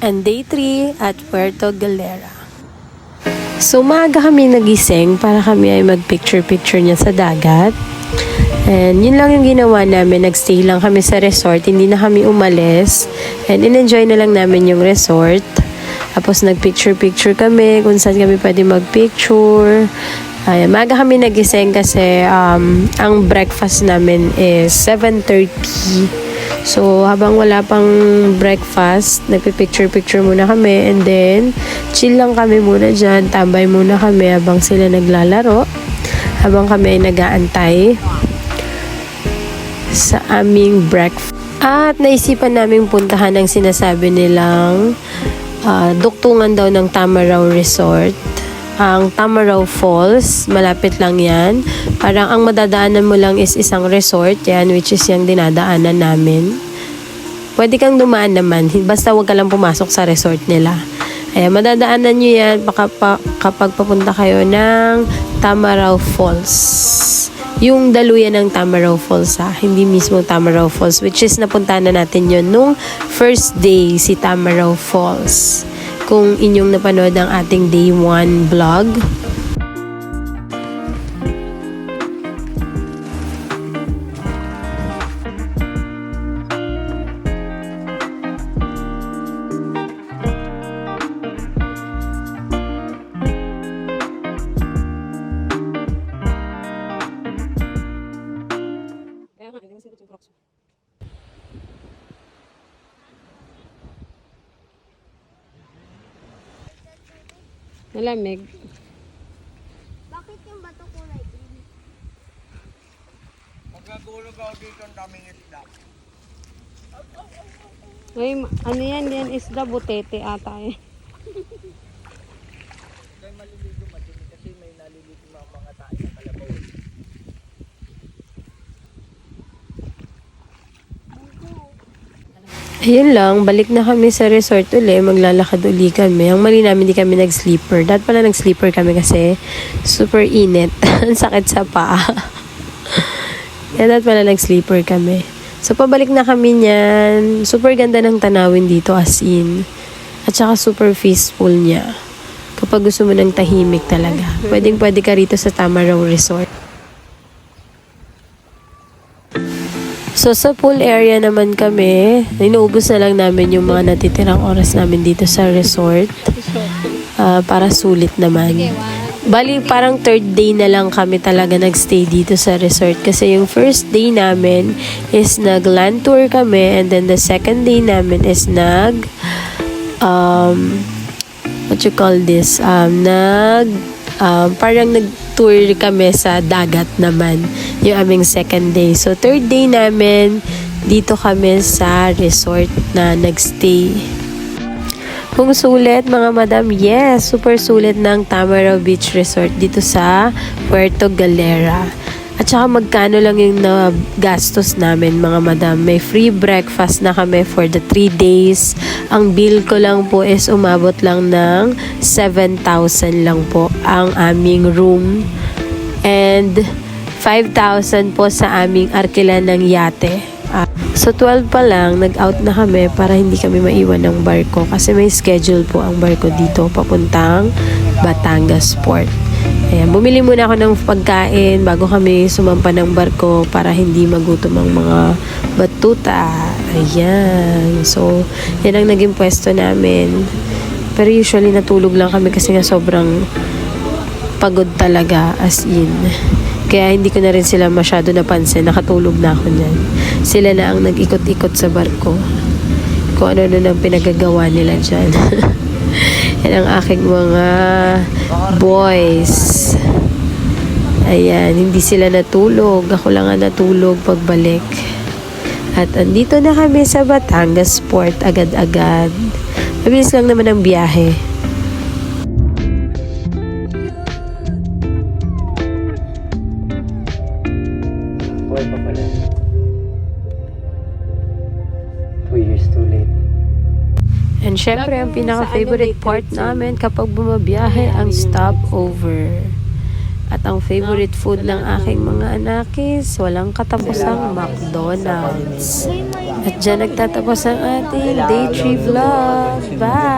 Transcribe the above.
and day 3 at Puerto Galera. So maaga kami nagising para kami ay mag-picture-picture niya sa dagat. And yun lang yung ginawa namin, nagstay lang kami sa resort, hindi na kami umalis. And in-enjoy na lang namin yung resort. Tapos nag-picture-picture kami kung saan kami pwede mag-picture. Ay, maaga kami nagising kasi ang breakfast namin is 7:30. So, habang wala pang breakfast, nagpipicture-picture muna kami and then, chill lang kami muna dyan, tambay muna kami habang sila naglalaro, habang kami ay nag-aantay sa aming breakfast. At naisipan naming puntahan ang sinasabi nilang duktungan daw ng Tamaraw Resort. Ang Tamaraw Falls, malapit lang yan. Parang ang madadaanan mo lang is isang resort yan, which is yung dinadaanan namin. Pwede kang dumaan naman, basta wag ka lang pumasok sa resort nila. Ayan, madadaanan nyo yan kapag papunta kayo ng Tamaraw Falls. Yung daluyan ng Tamaraw Falls hindi mismo Tamaraw Falls, which is napuntahan na natin yun nung first day si Tamaraw Falls. Kung inyong napanood ang ating day 1 vlog. Malamig. Bakit yung bato kulay green? Pag nagulog ako dito, ang daming isda. Ay, ano yan isda, butete ata eh. Kaya maliligo matinig kasi may naliligo mga tayo sa kalabaw. Ayun lang, balik na kami sa resort uli, maglalakad uli kami. Ang mali namin, di kami nag-sleeper. Dahil pala nag-sleeper kami kasi super init. Ang sakit sa paa. Kaya dahil pala nag-sleeper kami. So, pabalik na kami niyan. Super ganda ng tanawin dito as in. At saka super peaceful niya. Kapag gusto mo ng tahimik talaga. Pwedeng-pwede ka rito sa Tamaraw Resort. So, sa pool area naman kami, inuubos na lang namin yung mga natitirang oras namin dito sa resort. Para sulit naman. Bali, parang third day na lang kami talaga nagstay dito sa resort. Kasi yung first day namin is nag-land tour kami. And then the second day namin is what you call this? Parang nag-tour kami sa dagat naman yung aming second day. So, third day namin, dito kami sa resort na nagstay. Kung sulit, mga madam, yes, super sulit ng Tamaraw Beach Resort dito sa Puerto Galera. At saka magkano lang yung nagastos namin, mga madam. May free breakfast na kami for the 3 days. Ang bill ko lang po is umabot lang ng 7,000 lang po ang aming room. And 5,000 po sa aming arkilan ng yate. So 12 pa lang, nag-out na kami para hindi kami maiwan ng barko. Kasi may schedule po ang barko dito papuntang Batangas Port. Ayan, bumili muna ako ng pagkain bago kami sumampa ng barko para hindi magutom ang mga batuta. Ayan. So, yan ang naging pwesto namin. Pero usually natulog lang kami kasi nga sobrang pagod talaga as in. Kaya hindi ko na rin sila masyado napansin. Nakatulog na ako niyan. Sila na ang nag-ikot-ikot sa barko. Kung ano-ano nang pinagagawa nila dyan. Yan ang aking mga boys. Ayan, hindi sila natulog. Ako lang ang natulog pagbalik. At andito na kami sa Batangas Port agad-agad. Mabilis lang naman ang biyahe. Buhay pa pala. 2 years too late. And syempre, ang pinaka-favorite part namin kapag bumabiyahe ang stopover. At ang favorite food ng aking mga anak is walang katapusang McDonald's. At dyan nagtatapos ang ating day 3 vlog. Bye!